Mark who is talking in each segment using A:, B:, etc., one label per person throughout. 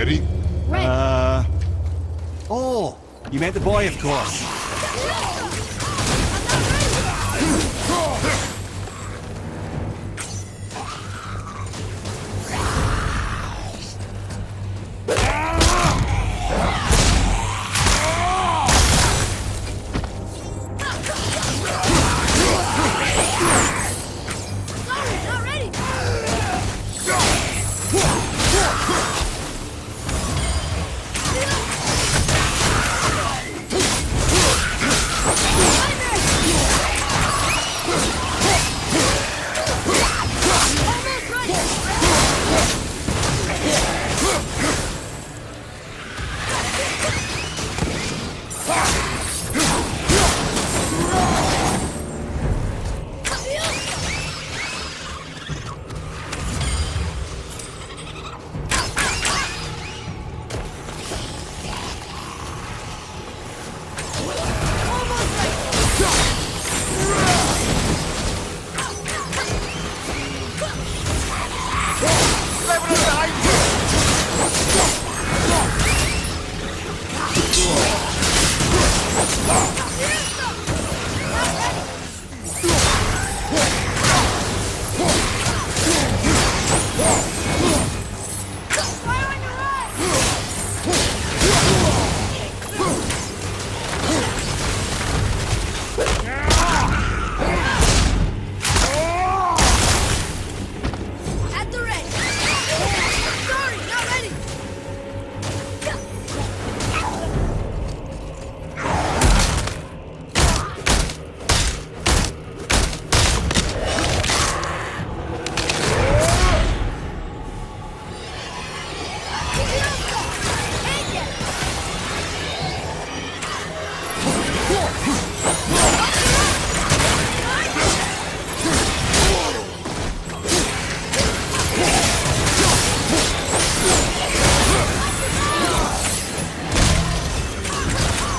A: Ready?
B: Oh, you meant the boy, of course.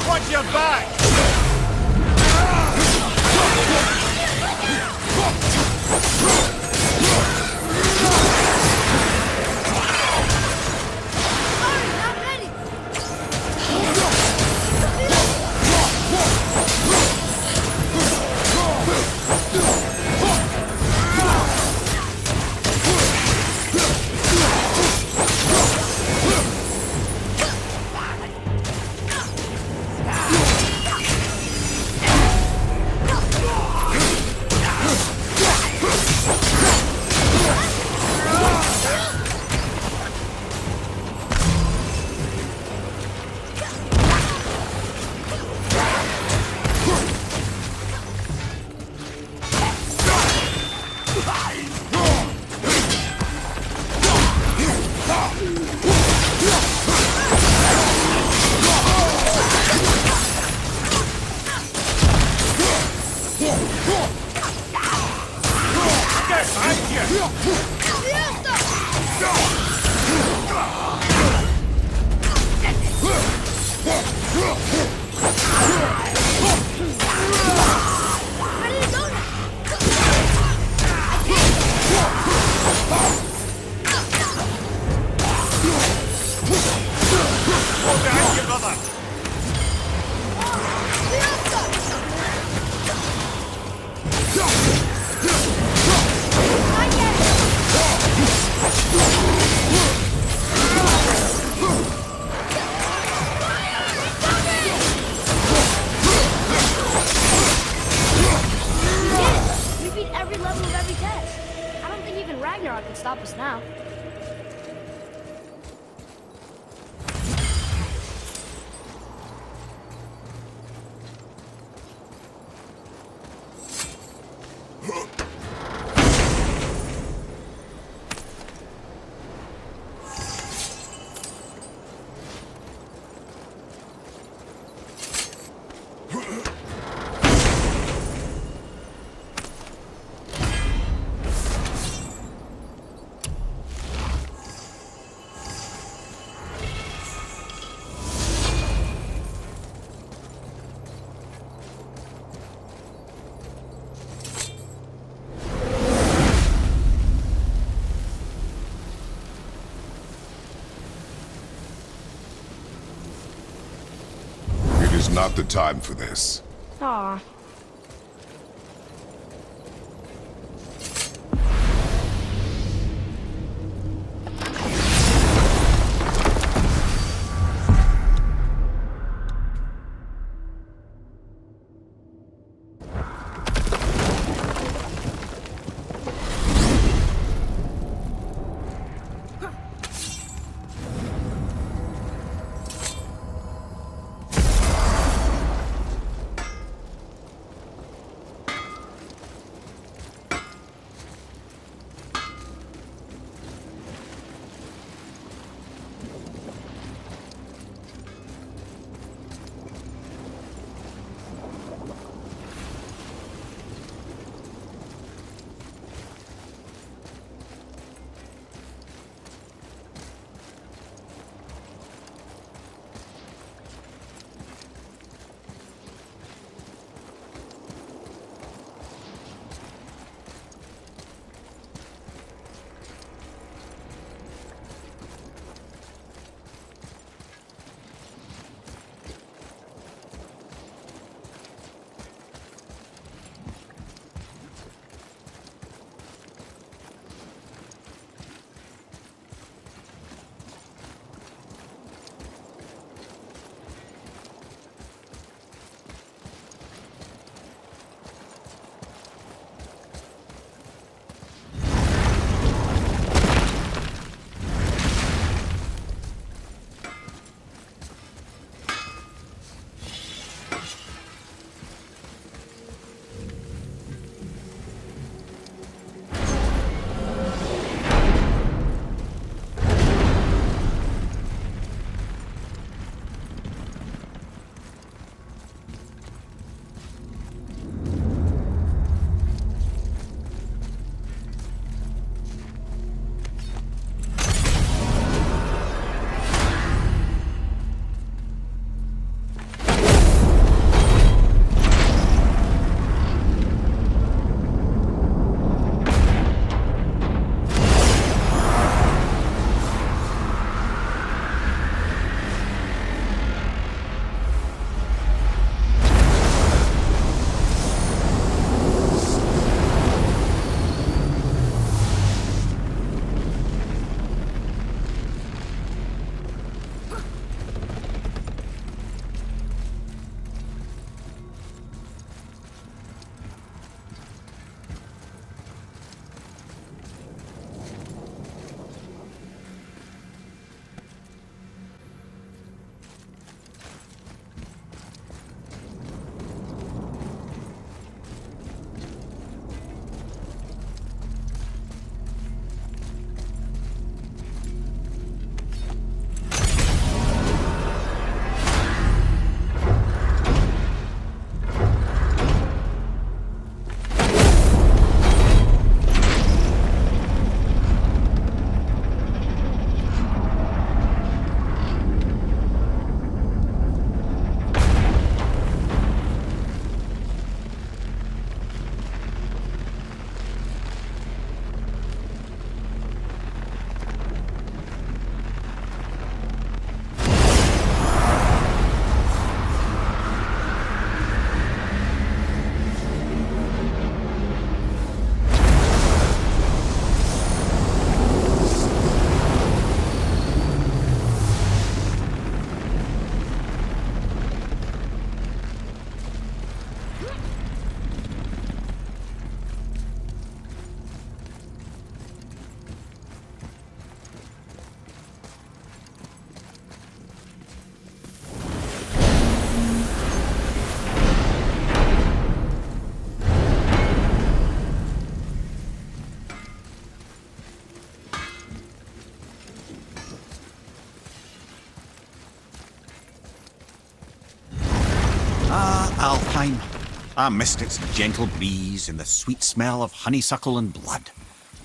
C: Watch your back!
A: Not the time for this.
C: Aw.
B: Alpine. I missed its gentle breeze and the sweet smell of honeysuckle and blood.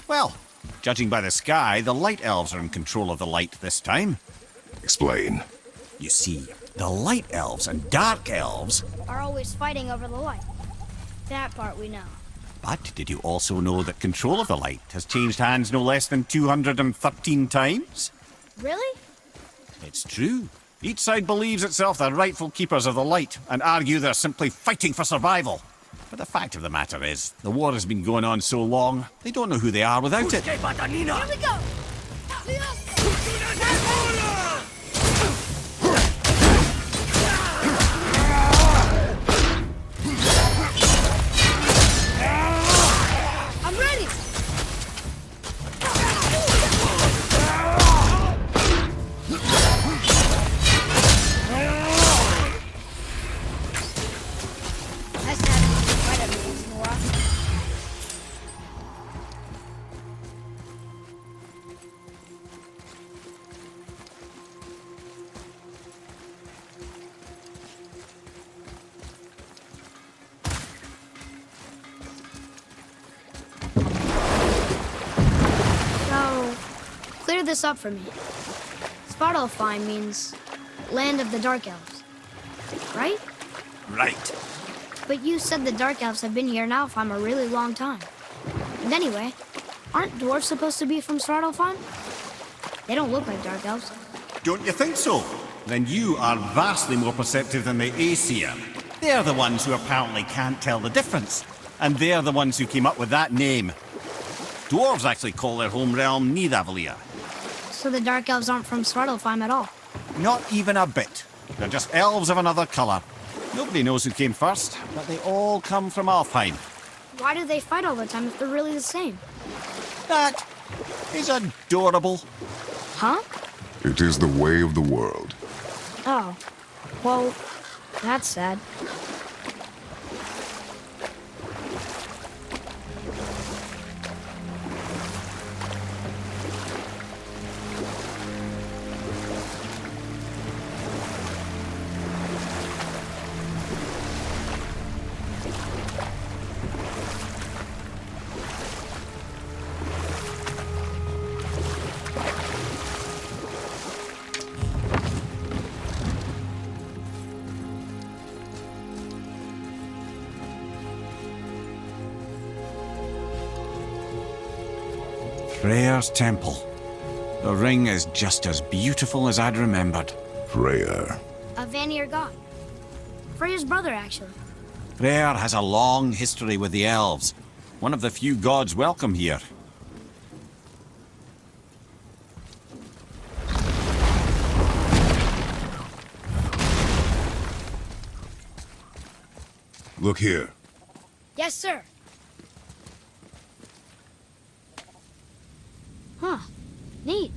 B: Well, judging by the sky, the light elves are in control of the light this time.
A: Explain.
B: You see, the light elves and dark elves...
C: are always fighting over the light. That part we know.
B: But did you also know that control of the light has changed hands no less than 213 times?
C: Really?
B: It's true. Each side believes itself the rightful keepers of the light and argue they're simply fighting for survival. But the fact of the matter is, the war has been going on so long, they don't know who they are without it.
C: Here we go! I'm ready! Nice to have you fight every once in a while. So, clear this up for me. Svartalfheim means land of the Dark Elves, right?
B: Right.
C: But you said the Dark Elves have been here in Alfheim a really long time. And anyway, aren't dwarves supposed to be from Svartalfheim? They don't look like Dark Elves.
B: Don't you think so? Then you are vastly more perceptive than the Aesir. They're the ones who apparently can't tell the difference. And they're the ones who came up with that name. Dwarves actually call their home realm Nidavellir.
C: So the Dark Elves aren't from Svartalfheim at all.
B: Not even a bit. They're just elves of another colour. Nobody knows who came first, but they all come from Alfheim.
C: Why do they fight all the time if they're really the same?
B: That is adorable.
C: Huh?
A: It is the way of the world.
C: Oh. Well, that's sad.
B: Freyr's temple. The ring is just as beautiful as I'd remembered.
A: Freyr.
C: A Vanir god. Freya's brother, actually.
B: Freyr has a long history with the elves. One of the few gods welcome here.
A: Look here.
C: Yes, sir. Huh. Neat.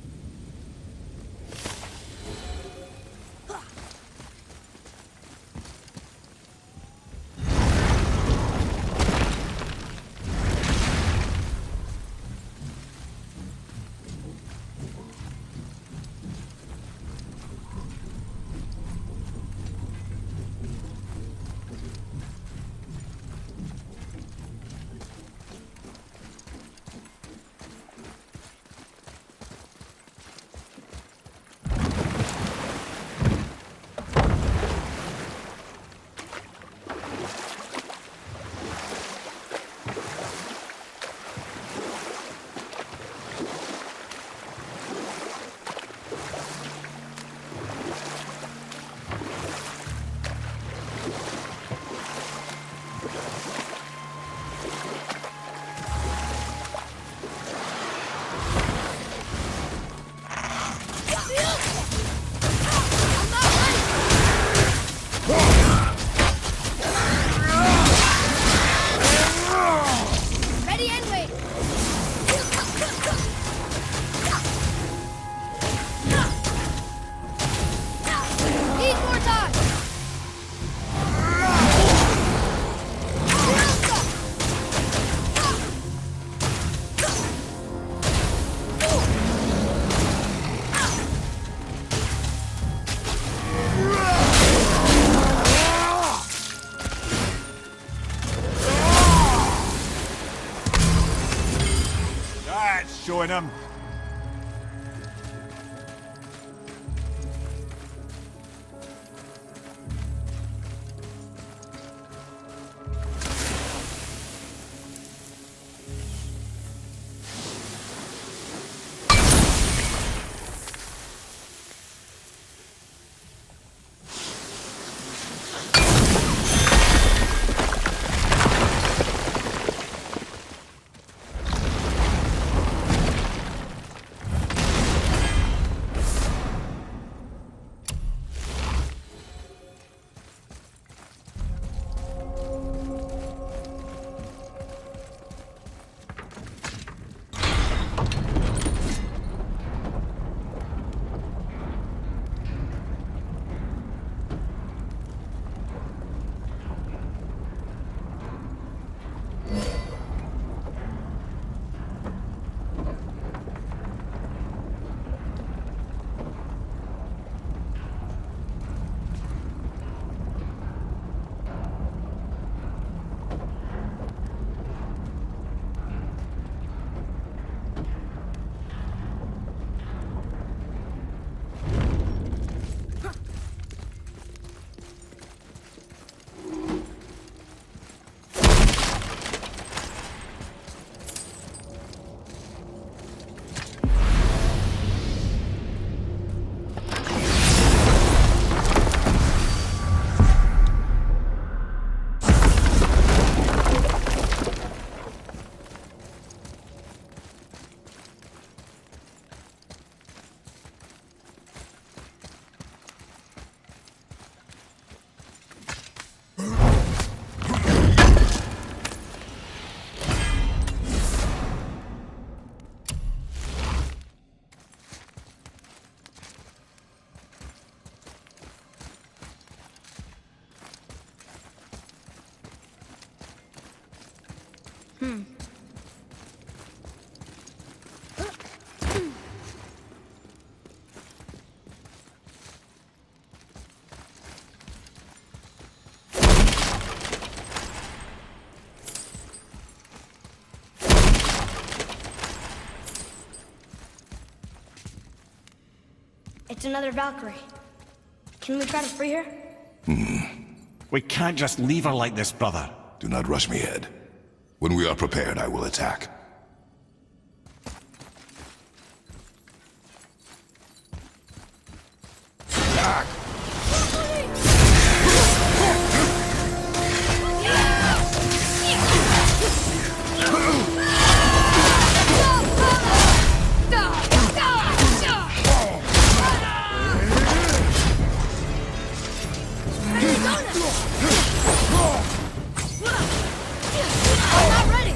C: Ready and wait. Need more time.
B: That's showing him.
C: It's another Valkyrie. Can we try to free her?
B: We can't just leave her like this, brother.
A: Do not rush me, Ed. When we are prepared, I will attack.
C: I'm not ready!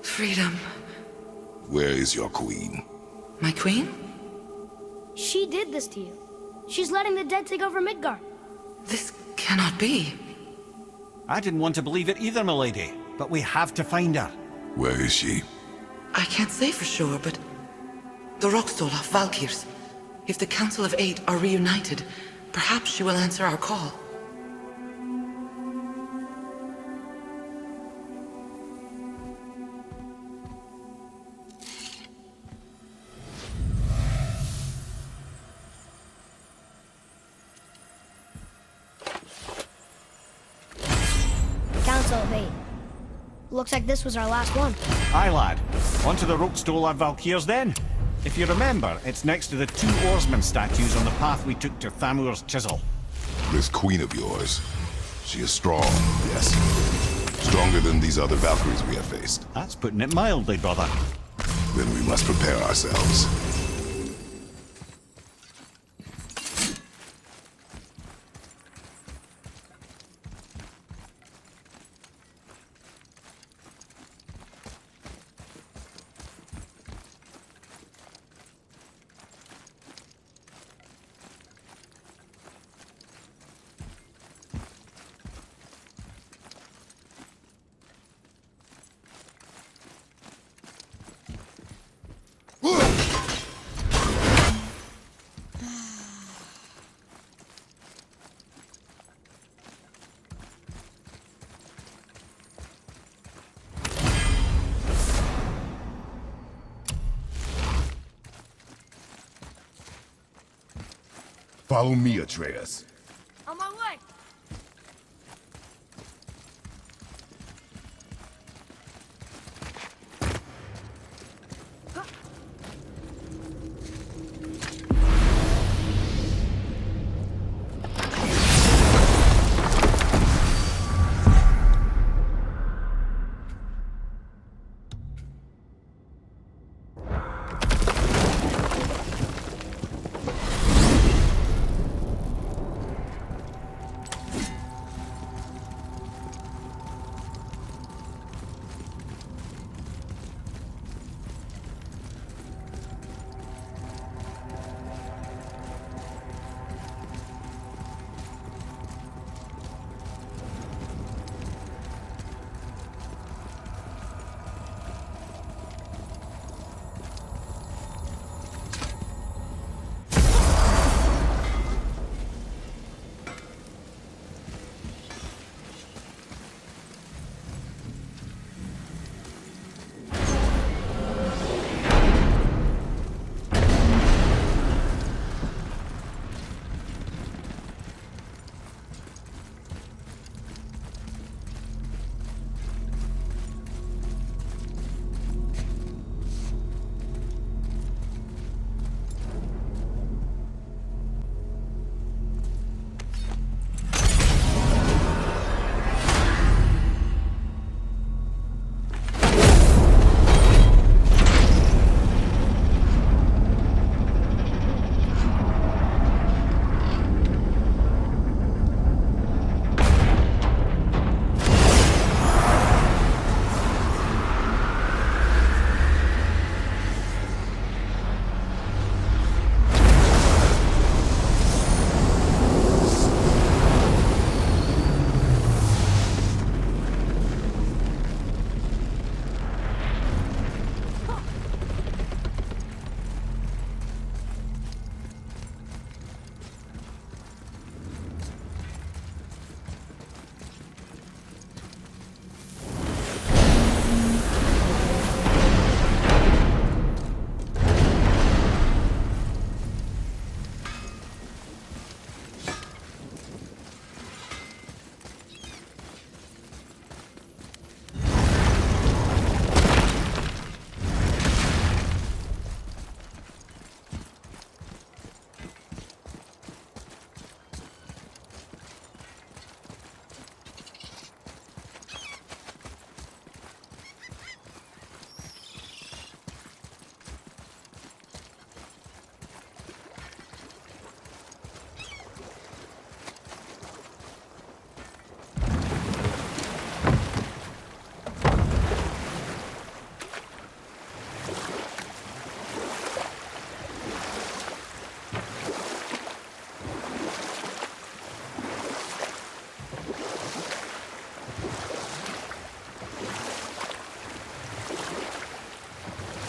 D: Freedom.
A: Where is your queen?
D: My queen?
C: She did this to you. She's letting the dead take over Midgard.
D: This cannot be.
B: I didn't want to believe it either, milady, but we have to find her.
A: Where is she?
D: I can't say for sure, but the Rockstola, Valkyrs. If the Council of Eight are reunited, perhaps she will answer our call.
C: Council of Eight. Looks like this was our last one.
B: Aye, lad. On to the Rookstolar Valkyrs then. If you remember, it's next to the two oarsman statues on the path we took to Thamur's chisel.
A: This queen of yours. She is strong, yes. Stronger than these other Valkyries we have faced.
B: That's putting it mildly, brother.
A: Then we must prepare ourselves. Follow me, Atreus.
C: On my way!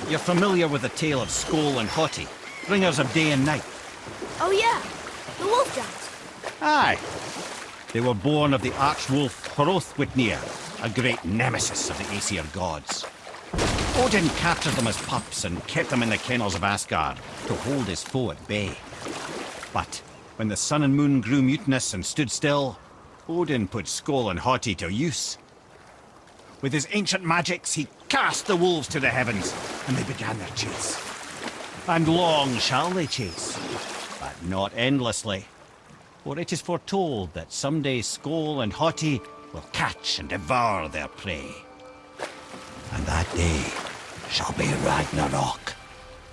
B: You're familiar with the tale of Skoll and Hoti, bringers of day and night?
C: Oh yeah, the wolf giants.
B: Aye. They were born of the arch-wolf Hrothwitnir, a great nemesis of the Aesir gods. Odin captured them as pups and kept them in the kennels of Asgard to hold his foe at bay. But when the sun and moon grew mutinous and stood still, Odin put Skoll and Hoti to use. With his ancient magics, he cast the wolves to the heavens, and they began their chase. And long shall they chase, but not endlessly. For it is foretold that someday Skoll and Hoti will catch and devour their prey. And that day shall be Ragnarok,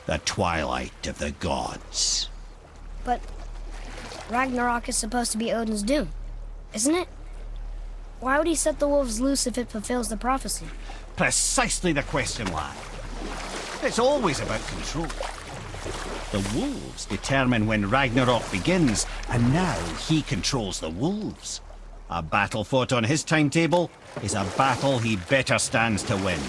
B: the twilight of the gods.
C: But Ragnarok is supposed to be Odin's doom, isn't it? Why would he set the wolves loose if it fulfills the prophecy?
B: Precisely the question, lad. It's always about control. The wolves determine when Ragnarok begins, and now he controls the wolves. A battle fought on his timetable is a battle he better stands to win.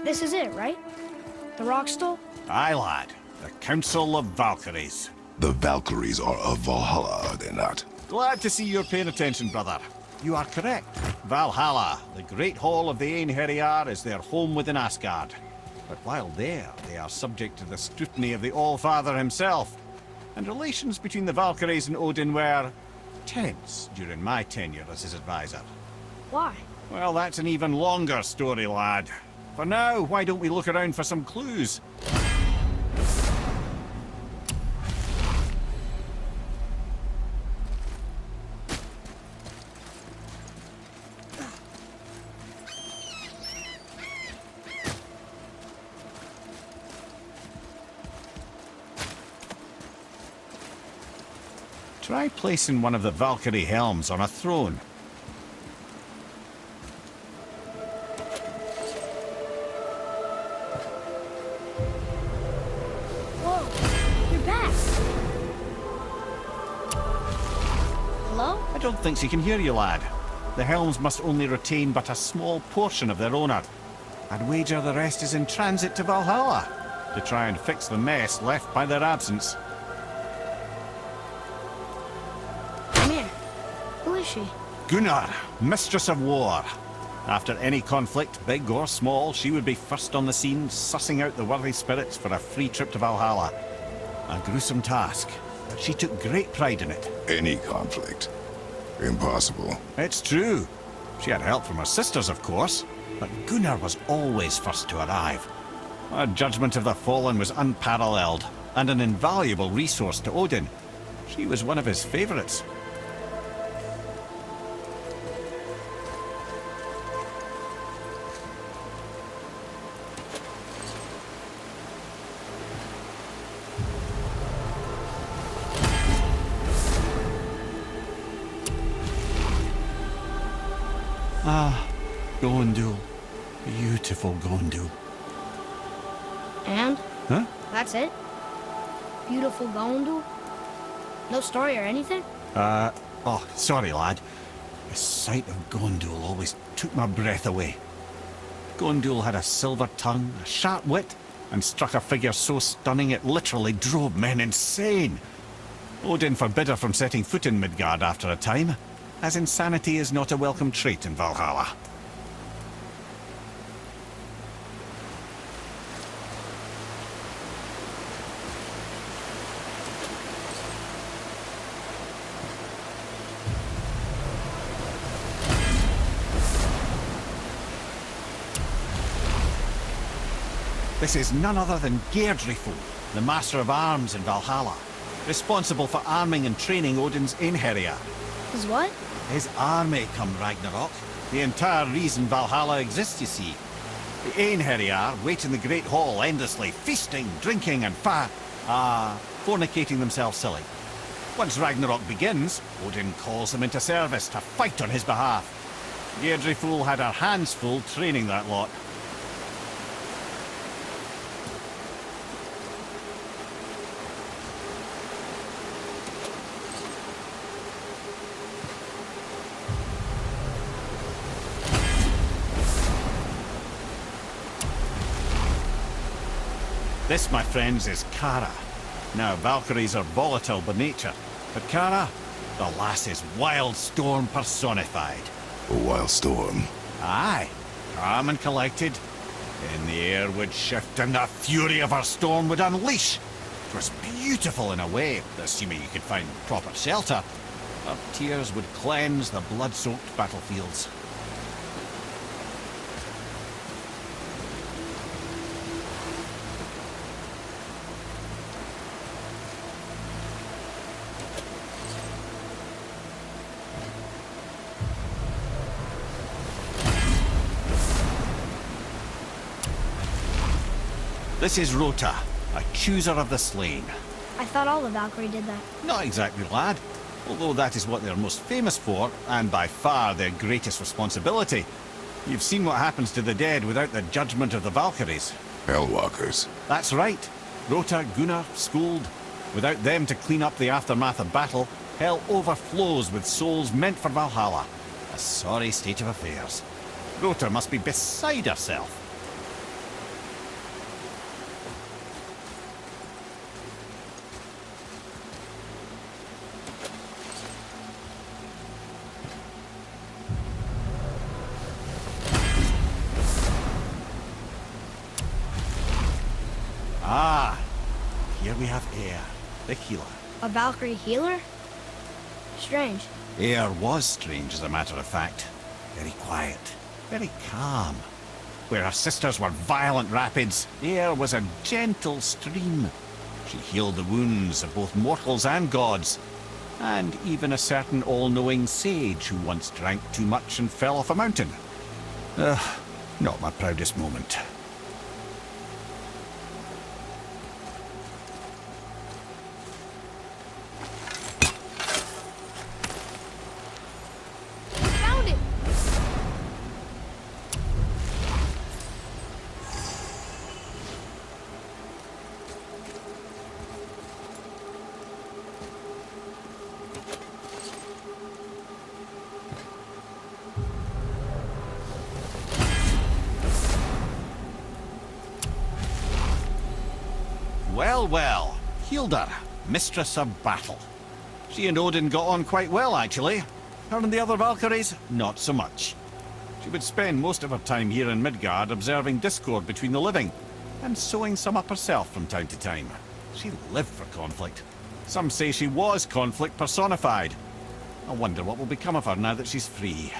C: This is it, right? The Rockstall?
B: Aye, lad. The Council of Valkyries.
A: The Valkyries are of Valhalla, are they not?
B: Glad to see you're paying attention, brother. You are correct. Valhalla, the great hall of the Einherjar, is their home within Asgard. But while there, they are subject to the scrutiny of the All-Father himself. And relations between the Valkyries and Odin were tense during my tenure as his advisor.
C: Why?
B: Well, that's an even longer story, lad. For now, why don't we look around for some clues? Try placing one of the Valkyrie helms on a throne.
C: Whoa, you're back. Hello?
B: I don't think she can hear you, lad. The helms must only retain but a small portion of their owner. I'd wager the rest is in transit to Valhalla to try and fix the mess left by their absence.
C: Come here. Who is she?
B: Gunnar, Mistress of War. After any conflict, big or small, she would be first on the scene, sussing out the worthy spirits for a free trip to Valhalla. A gruesome task, but she took great pride in it.
A: Any conflict. Impossible.
B: It's true. She had help from her sisters, of course, but Gunnar was always first to arrive. Her judgment of the fallen was unparalleled, and an invaluable resource to Odin. She was one of his favorites. Ah, Gondul. Beautiful Gondul.
C: And?
B: Huh?
C: That's it? Beautiful Gondul? No story or anything?
B: Oh, sorry, lad. The sight of Gondul always took my breath away. Gondul had a silver tongue, a sharp wit, and struck a figure so stunning it literally drove men insane. Odin forbid her from setting foot in Midgard after a time, as insanity is not a welcome trait in Valhalla. This is none other than Geirdriful, the Master of Arms in Valhalla, responsible for arming and training Odin's Einherjar.
C: His what?
B: His army come Ragnarok. The entire reason Valhalla exists, you see. The Einherjar wait in the Great Hall endlessly, feasting, drinking and fornicating themselves silly. Once Ragnarok begins, Odin calls them into service to fight on his behalf. Geirdriful had her hands full training that lot. This, my friends, is Kara. Now, Valkyries are volatile by nature, but Kara, the lass is wild storm personified.
A: A wild storm.
B: Aye, calm and collected. Then the air would shift and the fury of her storm would unleash. It was beautiful in a way, assuming you could find proper shelter. Her tears would cleanse the blood-soaked battlefields. This is Rota, a chooser of the slain.
C: I thought all the Valkyrie did that.
B: Not exactly, lad. Although that is what they're most famous for, and by far their greatest responsibility. You've seen what happens to the dead without the judgment of the Valkyries.
A: Hellwalkers.
B: That's right. Rota, Gunnar, Skuld. Without them to clean up the aftermath of battle, hell overflows with souls meant for Valhalla. A sorry state of affairs. Rota must be beside herself. Ah, here we have Eir, the healer.
C: A Valkyrie healer? Strange.
B: Eir was strange, as a matter of fact. Very quiet, very calm. Where her sisters were violent rapids, Eir was a gentle stream. She healed the wounds of both mortals and gods, and even a certain all-knowing sage who once drank too much and fell off a mountain. Not my proudest moment.
C: Found it!
B: Well, well. Hildar, mistress of battle. She and Odin got on quite well, actually. Her and the other Valkyries, not so much. She would spend most of her time here in Midgard observing discord between the living, and sewing some up herself from time to time. She lived for conflict. Some say she was conflict personified. I wonder what will become of her now that she's free.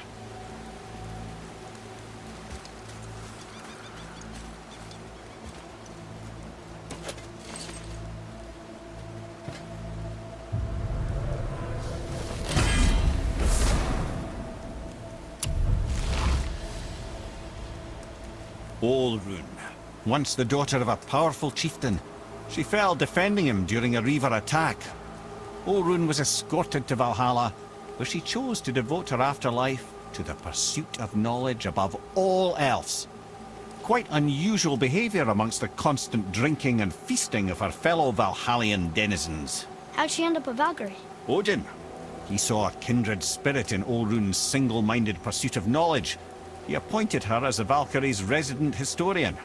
B: Olrun, once the daughter of a powerful chieftain. She fell defending him during a Reaver attack. Olrun was escorted to Valhalla, where she chose to devote her afterlife to the pursuit of knowledge above all else. Quite unusual behavior amongst the constant drinking and feasting of her fellow Valhallian denizens.
C: How'd she end up a Valkyrie?
B: Odin. He saw a kindred spirit in Olrun's single-minded pursuit of knowledge. He appointed her as the Valkyrie's resident historian.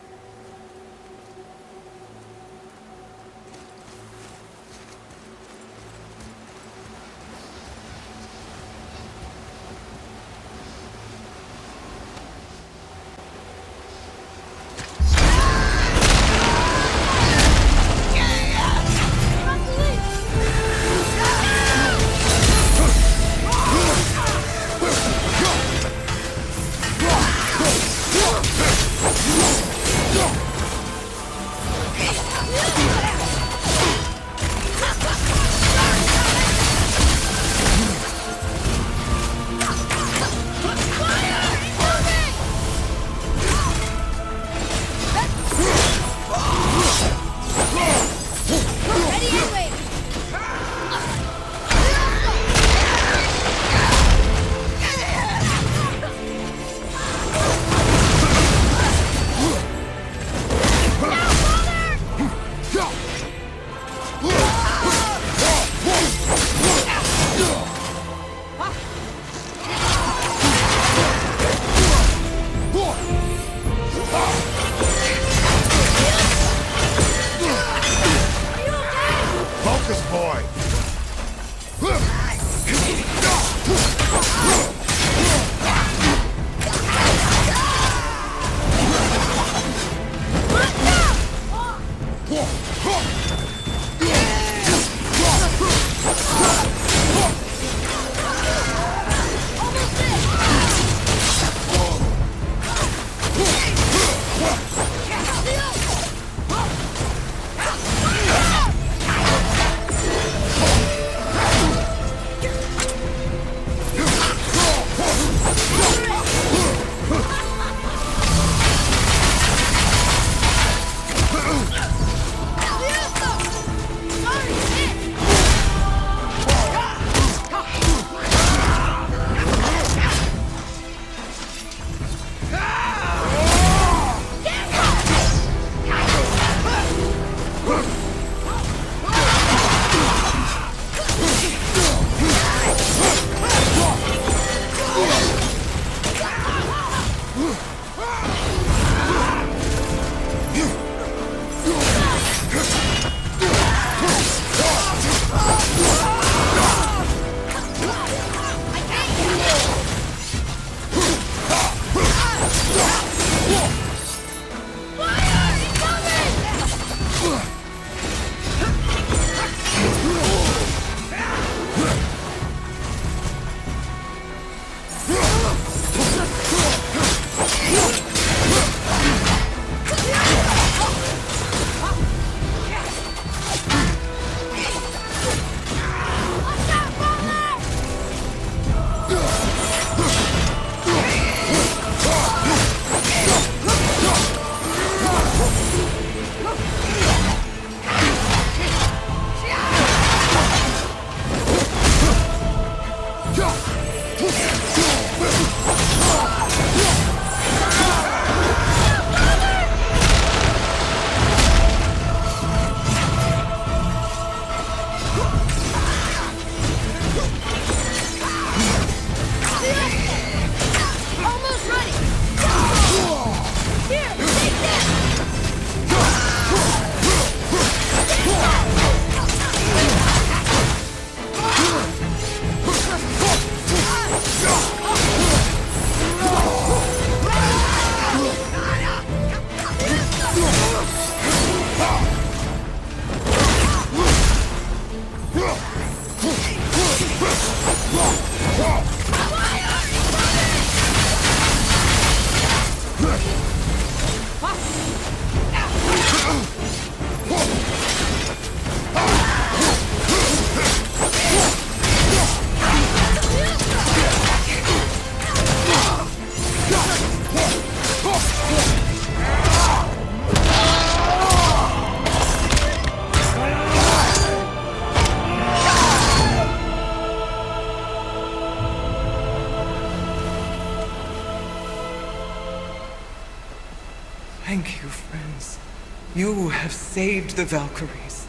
E: You have saved the Valkyries.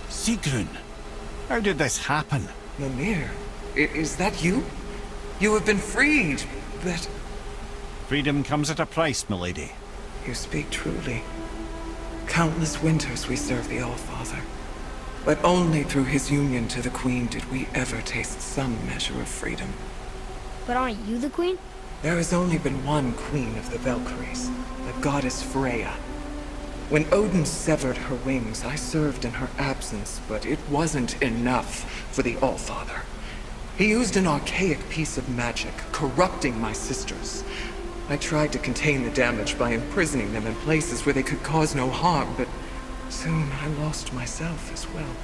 B: Sigrun, how did this happen?
E: Mimir, is that you? You have been freed, but...
B: Freedom comes at a price, milady.
E: You speak truly. Countless winters we serve the All-Father. But only through his union to the Queen did we ever taste some measure of freedom.
C: But aren't you the queen?
E: There has only been one Queen of the Valkyries, the goddess Freya. When Odin severed her wings, I served in her absence, but it wasn't enough for the All-Father. He used an archaic piece of magic, corrupting my sisters. I tried to contain the damage by imprisoning them in places where they could cause no harm, but soon I lost myself as well.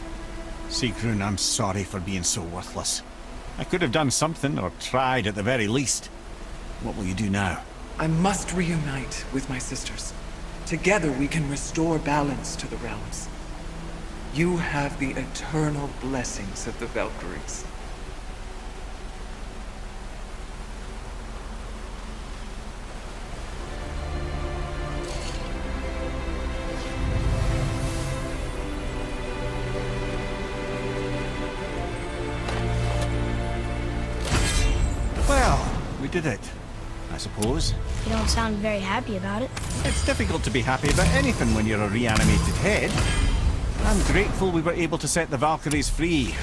B: Sigrun, I'm sorry for being so worthless. I could have done something, or tried at the very least. What will you do now?
E: I must reunite with my sisters. Together we can restore balance to the realms. You have the eternal blessings of the Valkyries.
B: Well, we did it, I suppose.
C: You don't sound very happy about it.
B: It's difficult to be happy about anything when you're a reanimated head. I'm grateful we were able to set the Valkyries free.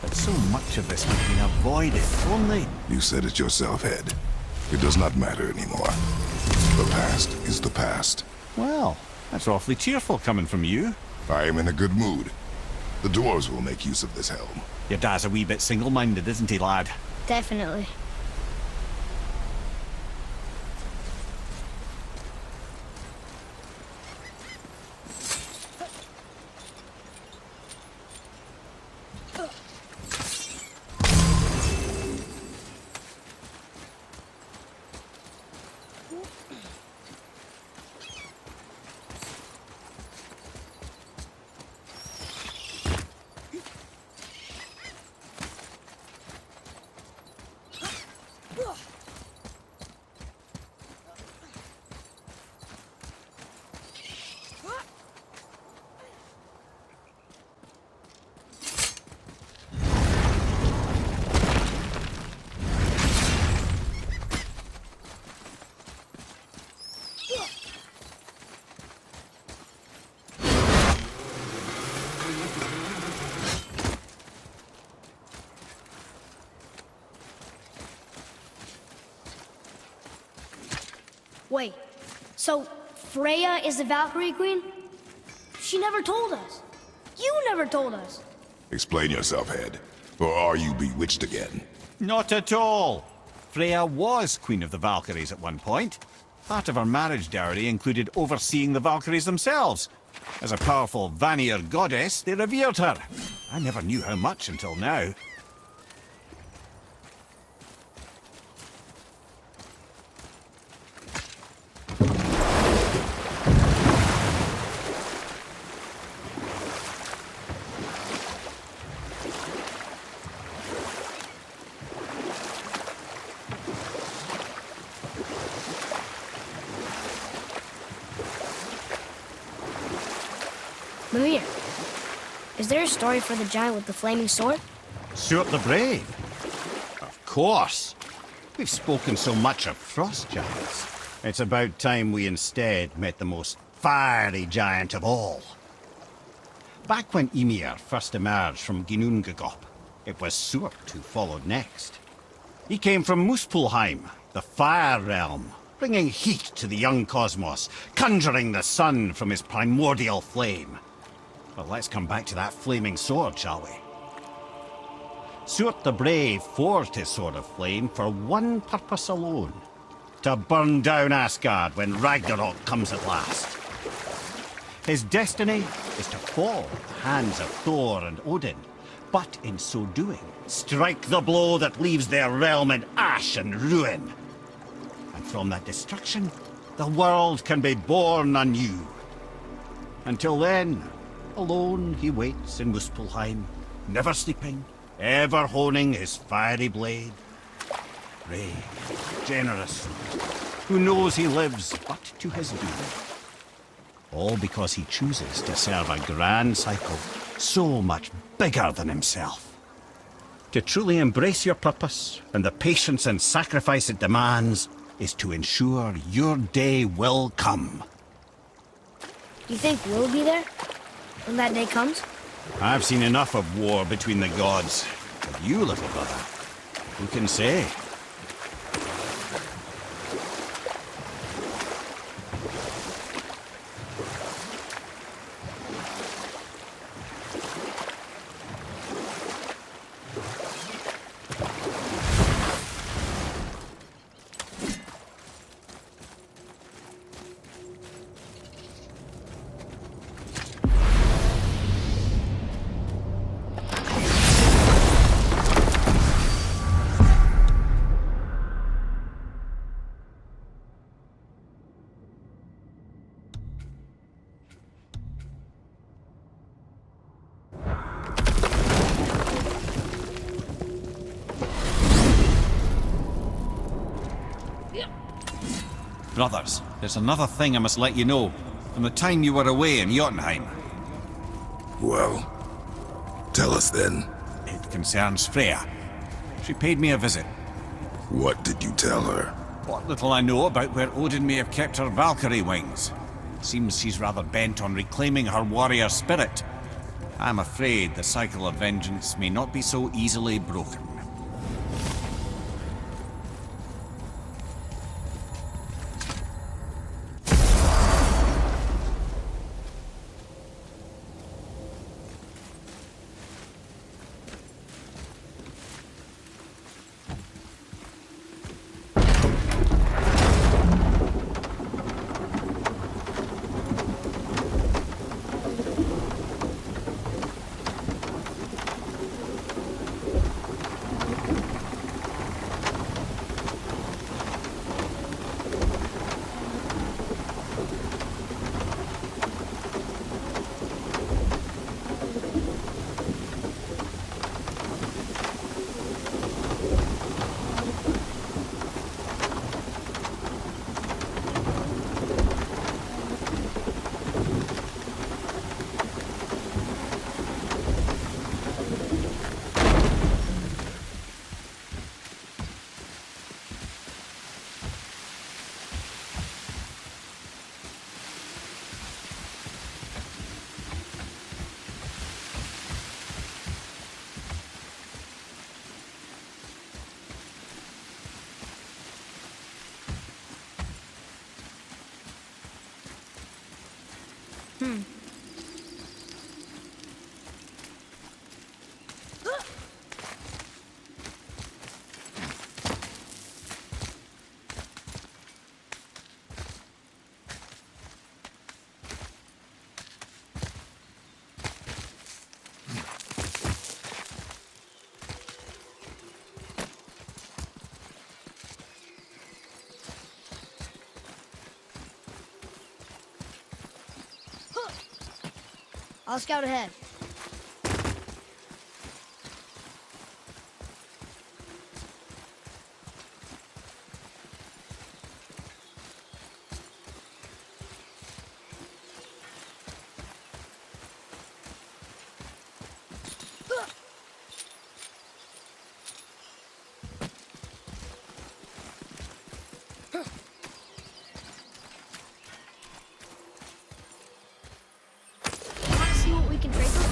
B: But so much of this has been avoided, only...
A: You said it yourself, Head. It does not matter anymore. The past is the past.
B: Well, that's awfully cheerful coming from you.
A: I am in a good mood. The dwarves will make use of this helm.
B: Your dad's a wee bit single-minded, isn't he, lad?
C: Definitely. Wait, so Freya is the Valkyrie Queen? She never told us. You never told us.
A: Explain yourself, Head. Or are you bewitched again?
B: Not at all. Freya was Queen of the Valkyries at one point. Part of her marriage dowry included overseeing the Valkyries themselves. As a powerful Vanir goddess, they revered her. I never knew how much until now.
C: Mimir, is there a story for the giant with the flaming sword?
B: Stuart the Brave? Of course. We've spoken so much of frost giants. It's about time we instead met the most fiery giant of all. Back when Ymir first emerged from Ginnungagop, it was Stuart who followed next. He came from Muspelheim, the fire realm, bringing heat to the young cosmos, conjuring the sun from his primordial flame. But let's come back to that flaming sword, shall we? Stuart the Brave forged his sword of flame for one purpose alone: to burn down Asgard when Ragnarok comes at last. His destiny is to fall at the hands of Thor and Odin, but in so doing, strike the blow that leaves their realm in ash and ruin. And from that destruction, the world can be born anew. Until then, alone he waits in Muspelheim, never sleeping, ever honing his fiery blade. Brave, generous, who knows he lives but to his doom. All because he chooses to serve a grand cycle so much bigger than himself. To truly embrace your purpose and the patience and sacrifice it demands is to ensure your day will come.
C: You think we'll be there when that day comes?
B: I've seen enough of war between the gods. But you, little brother, who can say? Brothers, there's another thing I must let you know. From the time you were away in Jotunheim.
A: Well, tell us then.
B: It concerns Freya. She paid me a visit.
A: What did you tell her?
B: What little I know about where Odin may have kept her Valkyrie wings. Seems she's rather bent on reclaiming her warrior spirit. I'm afraid the cycle of vengeance may not be so easily broken.
C: I'll scout ahead. Want to see what we can trade for?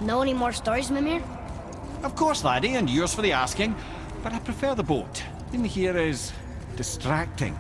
C: Know any more stories, Mimir?
B: Of course, laddie, and yours for the asking. But I prefer the boat. In here is distracting.